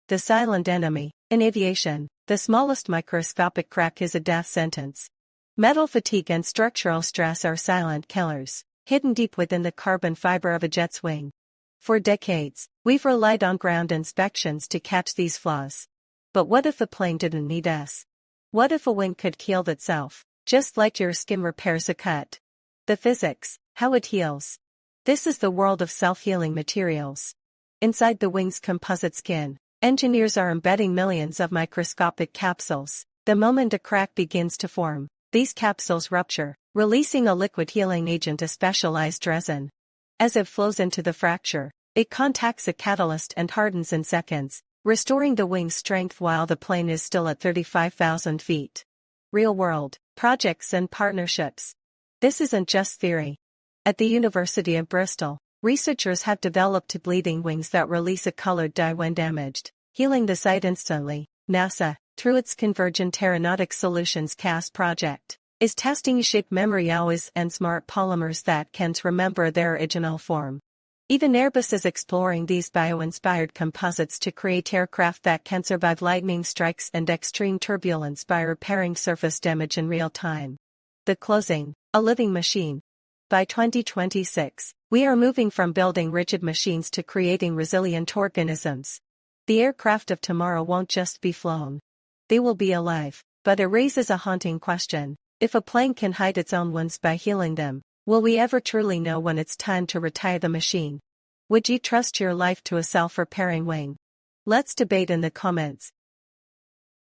the silent enemy. In aviation, the smallest microscopic crack is a death sentence. Metal fatigue and structural stress are silent killers, hidden deep within the carbon fiber of a jet's wing. For decades, we've relied on ground inspections to catch these flaws. But what if a plane didn't need us? What if a wing could heal itself, just like your skin repairs a cut? The physics, how it heals. This is the world of self-healing materials. Inside the wing's composite skin, engineers are embedding millions of microscopic capsules. The moment a crack begins to form, these capsules rupture, releasing a liquid healing agent, a specialized resin. As it flows into the fracture, it contacts a catalyst and hardens in seconds, restoring the wing's strength while the plane is still at 35,000 feet. Real-world projects and partnerships. This isn't just theory. At the University of Bristol, researchers have developed bleeding wings that release a colored dye when damaged, healing the site instantly. NASA, through its Convergent Aeronautics Solutions CAS project, is testing shape memory alloys and smart polymers that can't remember their original form. Even Airbus is exploring these bio-inspired composites to create aircraft that can survive lightning strikes and extreme turbulence by repairing surface damage in real time. The closing, a living machine. By 2026, we are moving from building rigid machines to creating resilient organisms. The aircraft of tomorrow won't just be flown. They will be alive, but it raises a haunting question. If a plane can hide its own wounds by healing them, will we ever truly know when it's time to retire the machine? Would you trust your life to a self-repairing wing? Let's debate in the comments.